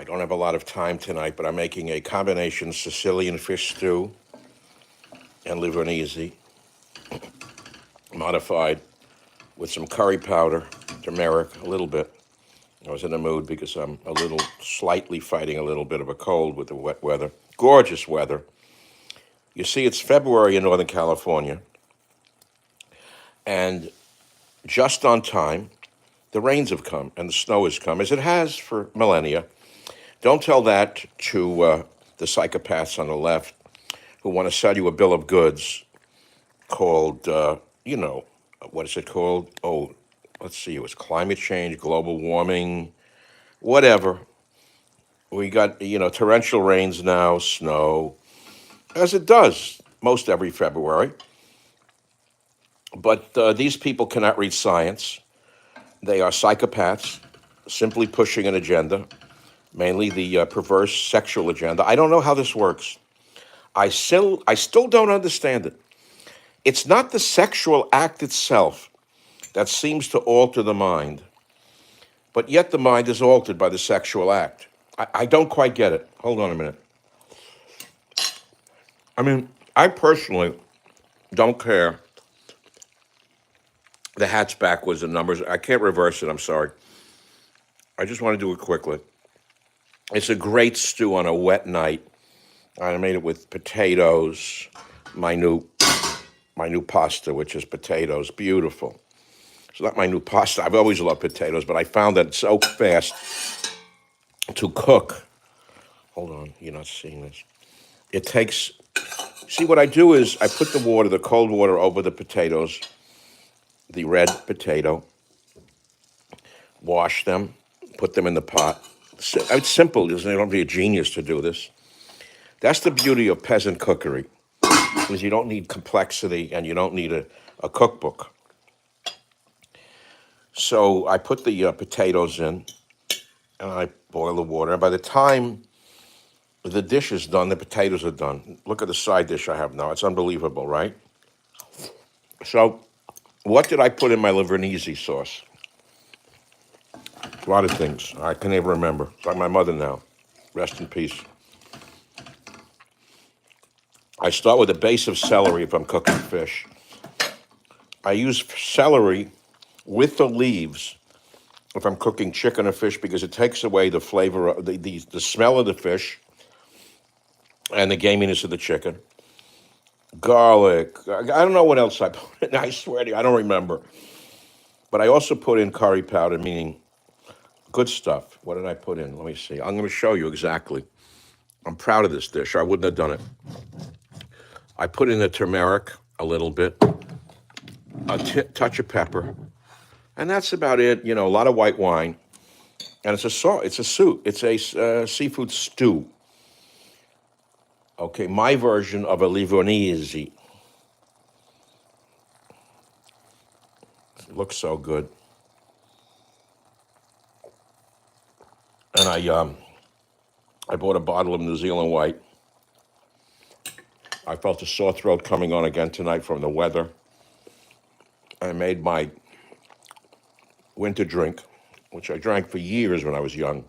don't have a lot of time tonight, but I'm making a combination Sicilian fish stew and Livornese, modified with some curry powder, turmeric, a little bit. I was in the mood because I'm slightly fighting a little bit of a cold with the wet weather. Gorgeous weather. You see, it's February in Northern California, and just on time, the rains have come and the snow has come, as it has for millennia. Don't tell that to the psychopaths on the left who want to sell you a bill of goods called, what is it called? Oh, let's see, it was climate change, global warming, whatever. We got, torrential rains now, snow, as it does most every February. But these people cannot read science. They are psychopaths, simply pushing an agenda, mainly the perverse sexual agenda. I don't know how this works. I still don't understand it. It's not the sexual act itself that seems to alter the mind, but yet the mind is altered by the sexual act. I don't quite get it. Hold on a minute. I mean, I personally don't care. The hat's backwards, the numbers. I can't reverse it. I'm sorry. I just want to do it quickly. It's a great stew on a wet night. I made it with potatoes, my new pasta, which is potatoes, beautiful. It's not my new pasta. I've always loved potatoes, but I found that it's so fast to cook. Hold on, you're not seeing this. It takes, see what I do is I put the cold water over the potatoes, the red potato, wash them, put them in the pot. It's simple, you don't have to be a genius to do this. That's the beauty of peasant cookery, is you don't need complexity and you don't need a cookbook. So I put the potatoes in and I boil the water. And by the time the dish is done, the potatoes are done. Look at the side dish I have now. It's unbelievable, right? So what did I put in my Livornese sauce? A lot of things. I can't even remember. It's like my mother now. Rest in peace. I start with a base of celery if I'm cooking fish. I use celery with the leaves if I'm cooking chicken or fish because it takes away the flavor, the smell of the fish and the gaminess of the chicken. Garlic. I don't know what else I put in. I swear to you, I don't remember. But I also put in curry powder, meaning good stuff. What did I put in? Let me see. I'm going to show you exactly. I'm proud of this dish. I wouldn't have done it. I put in the turmeric a little bit, touch of pepper, and that's about it. A lot of white wine, and it's a sauce. It's a soup. It's a seafood stew. Okay, my version of a Livornese. It looks so good, and I bought a bottle of New Zealand White. I felt a sore throat coming on again tonight from the weather. I made my winter drink, which I drank for years when I was young,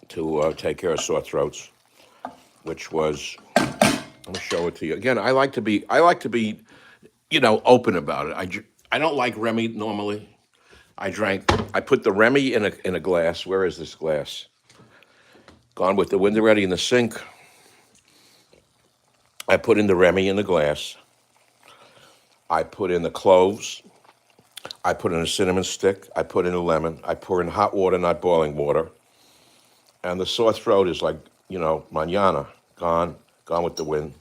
to take care of sore throats. Which was, let me show it to you again. I like to be, open about it. I don't like Remy normally. I put the Remy in a glass. Where is this glass? Gone with the window ready in the sink. I put in the Remy in the glass. I put in the cloves. I put in a cinnamon stick. I put in a lemon. I pour in hot water, not boiling water. And the sore throat is like, mañana, gone with the wind.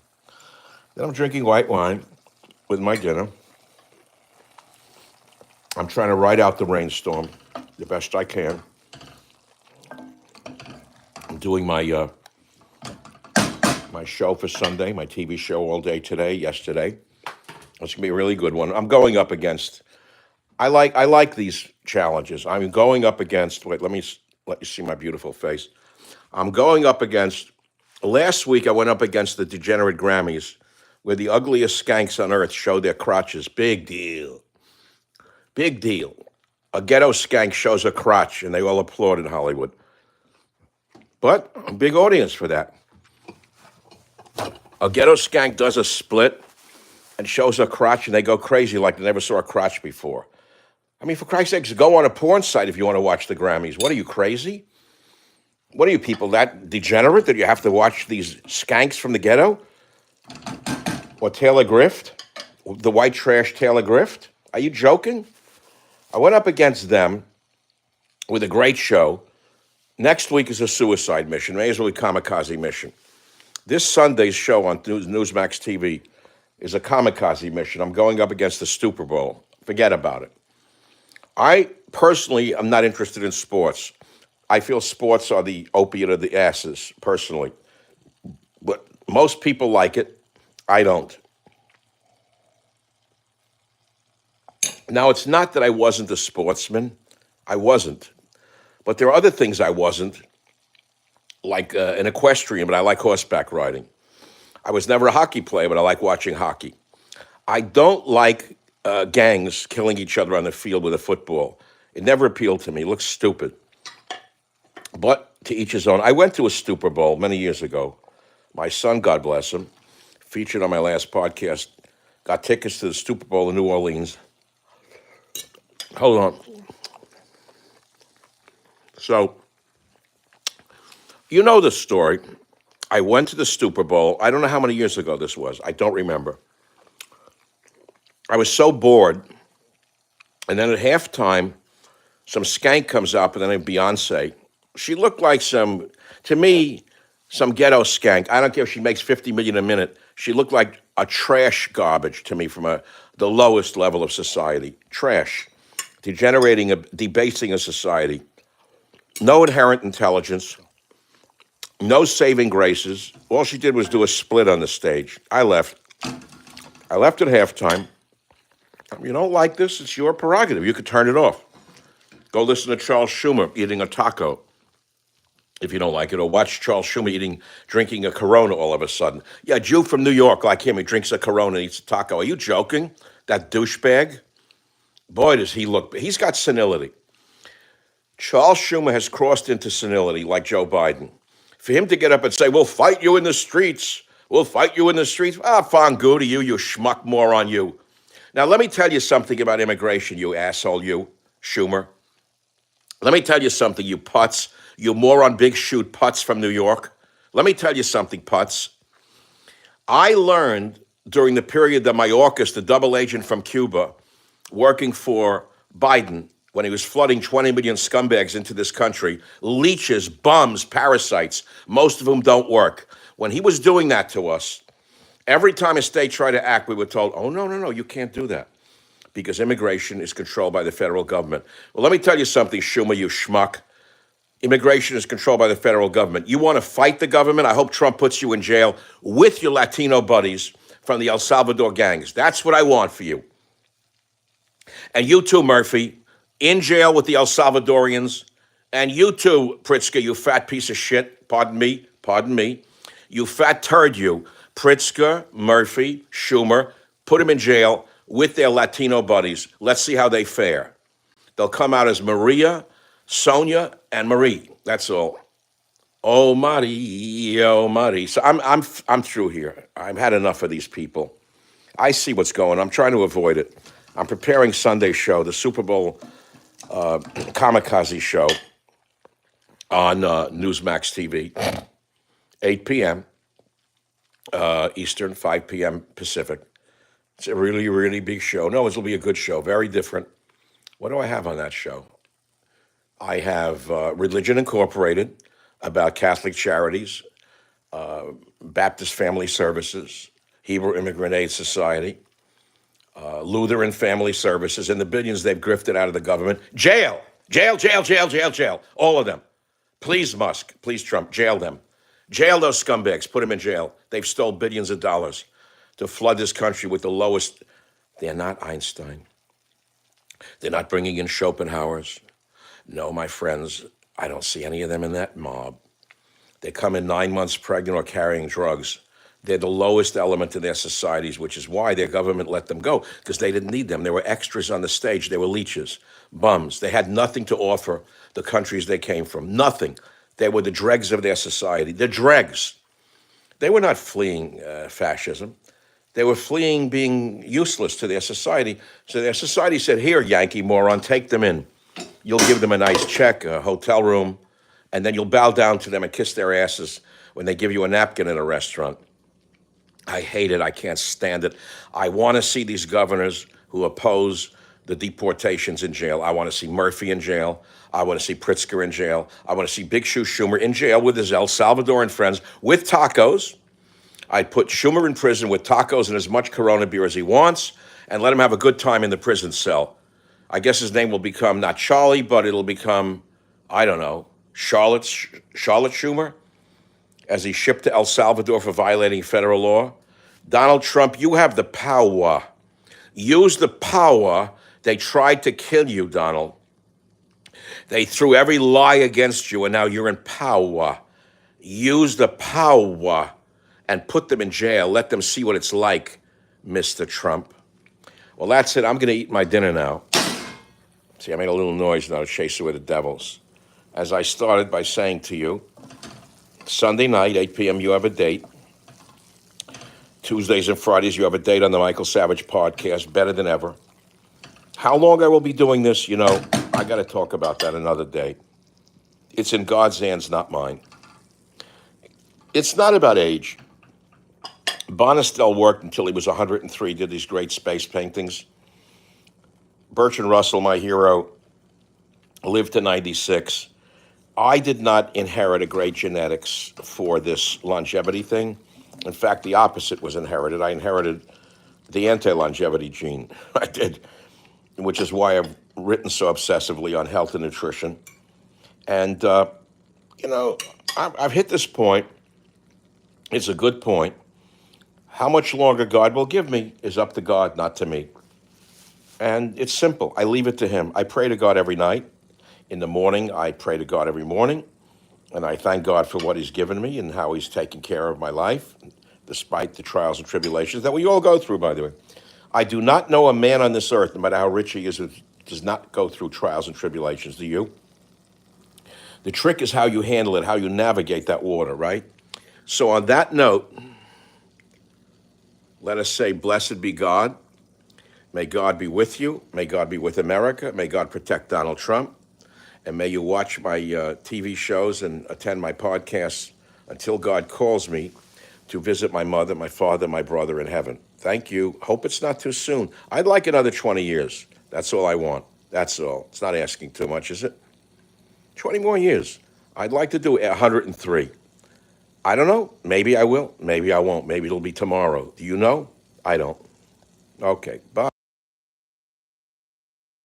Then I'm drinking white wine with my dinner. I'm trying to ride out the rainstorm the best I can. I'm doing my my show for Sunday, my TV show all day today, yesterday. It's gonna be a really good one. I'm going up against. I like these challenges. I'm going up against. Wait, let you see my beautiful face. I'm going up against. Last week I went up against the degenerate Grammys, where the ugliest skanks on earth show their crotches. Big deal. Big deal. A ghetto skank shows a crotch, and they all applaud in Hollywood. but a big audience for that. A ghetto skank does a split and shows her crotch, and they go crazy like they never saw a crotch before. I mean, for Christ's sakes, go on a porn site if you want to watch the Grammys. What are you, crazy? What are you people, that degenerate that you have to watch these skanks from the ghetto? Or Taylor Grift? The white trash Taylor Grift? Are you joking? I went up against them with a great show. Next week is a suicide mission, may as well be kamikaze mission. This Sunday's show on Newsmax TV is a kamikaze mission. I'm going up against the Super Bowl. Forget about it. I personally am not interested in sports. I feel sports are the opiate of the asses, personally. But most people like it. I don't. Now, it's not that I wasn't a sportsman. I wasn't. But there are other things I wasn't, like an equestrian, but I like horseback riding. I was never a hockey player, but I like watching hockey. I don't like gangs killing each other on the field with a football. It never appealed to me. It looks stupid. But to each his own. I went to a Super Bowl many years ago. My son, God bless him, featured on my last podcast, got tickets to the Super Bowl in New Orleans. Hold on. So, you know the story. I went to the Super Bowl. I don't know how many years ago this was. I don't remember. I was so bored. And then at halftime, some skank comes up, and then Beyonce. She looked like to me, some ghetto skank. I don't care if she makes $50 million a minute. She looked like a trash garbage to me from the lowest level of society. Trash. Debasing a society. No inherent intelligence. No saving graces. All she did was do a split on the stage. I left. I left at halftime. You don't like this? It's your prerogative. You could turn it off. Go listen to Charles Schumer eating a taco if you don't like it, or watch Charles Schumer drinking a Corona all of a sudden. Yeah, a Jew from New York like him, he drinks a Corona and eats a taco. Are you joking? That douchebag? Boy, does he look, he's got senility. Charles Schumer has crossed into senility like Joe Biden. For him to get up and say, we'll fight you in the streets, we'll fight you in the streets, fangu to you, you schmuck moron, you. Now, let me tell you something about immigration, you asshole, you, Schumer. Let me tell you something, you putz, you moron big shoot putz from New York. Let me tell you something, putz. I learned during the period that Mayorkas, the double agent from Cuba, working for Biden, when he was flooding 20 million scumbags into this country, leeches, bums, parasites, most of whom don't work. When he was doing that to us, every time a state tried to act, we were told, oh, no, you can't do that, because immigration is controlled by the federal government. Well, let me tell you something, Schumer, you schmuck. Immigration is controlled by the federal government. You want to fight the government? I hope Trump puts you in jail with your Latino buddies from the El Salvador gangs. That's what I want for you. And you too, Murphy, in jail with the El Salvadorians. And you too, Pritzker, you fat piece of shit. Pardon me. You fat turd, you. Pritzker, Murphy, Schumer, put them in jail with their Latino buddies. Let's see how they fare. They'll come out as Maria, Sonia, and Marie. That's all. Oh, Mari, oh, Mari. So I'm through here. I've had enough of these people. I see what's going on. I'm trying to avoid it. I'm preparing Sunday's show, the Super Bowl kamikaze show on Newsmax TV, 8 p.m. Eastern, 5 p.m. Pacific. It's a really, really big show. No, it'll be a good show, very different. What do I have on that show? I have Religion Incorporated, about Catholic charities, Baptist Family Services, Hebrew Immigrant Aid Society, Lutheran Family Services, and the billions they've grifted out of the government. Jail. All of them. Please, Musk. Please, Trump. Jail them. Jail those scumbags. Put them in jail. They've stole billions of dollars to flood this country with the lowest. They're not Einstein. They're not bringing in Schopenhauer's. No, my friends, I don't see any of them in that mob. They come in 9 months pregnant or carrying drugs. They're the lowest element in their societies, which is why their government let them go, because they didn't need them. They were extras on the stage. They were leeches, bums. They had nothing to offer the countries they came from. Nothing. They were the dregs of their society. The dregs. They were not fleeing fascism. They were fleeing being useless to their society. So their society said, here, Yankee moron, take them in. You'll give them a nice check, a hotel room, and then you'll bow down to them and kiss their asses when they give you a napkin in a restaurant. I hate it. I can't stand it. I want to see these governors who oppose the deportations in jail. I want to see Murphy in jail. I want to see Pritzker in jail. I want to see Big Shoe Schumer in jail with his El Salvadoran friends with tacos. I'd put Schumer in prison with tacos and as much Corona beer as he wants and let him have a good time in the prison cell. I guess his name will become not Charlie, but it'll become, I don't know, Charlotte Schumer, as he's shipped to El Salvador for violating federal law. Donald Trump, you have the power. Use the power. They tried to kill you, Donald. They threw every lie against you, and now you're in power. Use the power and put them in jail. Let them see what it's like, Mr. Trump. Well, that's it. I'm going to eat my dinner now. See, I made a little noise now to chase away the devils. As I started by saying to you, Sunday night, 8 p.m., you have a date. Tuesdays and Fridays, you have a date on the Michael Savage podcast, better than ever. How long I will be doing this, I got to talk about that another day. It's in God's hands, not mine. It's not about age. Bonestell worked until he was 103, did these great space paintings. Bertrand Russell, my hero, lived to 96. I did not inherit a great genetics for this longevity thing. In fact, the opposite was inherited. I inherited the anti-longevity gene. I did, which is why I've written so obsessively on health and nutrition. And, I've hit this point. It's a good point. How much longer God will give me is up to God, not to me. And it's simple. I leave it to him. I pray to God every night. In the morning, I pray to God every morning. And I thank God for what he's given me and how he's taken care of my life, despite the trials and tribulations that we all go through, by the way. I do not know a man on this earth, no matter how rich he is, who does not go through trials and tribulations. Do you? The trick is how you handle it, how you navigate that water, right? So on that note, let us say, blessed be God. May God be with you. May God be with America. May God protect Donald Trump. And may you watch my TV shows and attend my podcasts until God calls me to visit my mother, my father, my brother in heaven. Thank you. Hope it's not too soon. I'd like another 20 years. That's all I want. That's all. It's not asking too much, is it? 20 more years. I'd like to do 103. I don't know. Maybe I will. Maybe I won't. Maybe it'll be tomorrow. Do you know? I don't. Okay. Bye.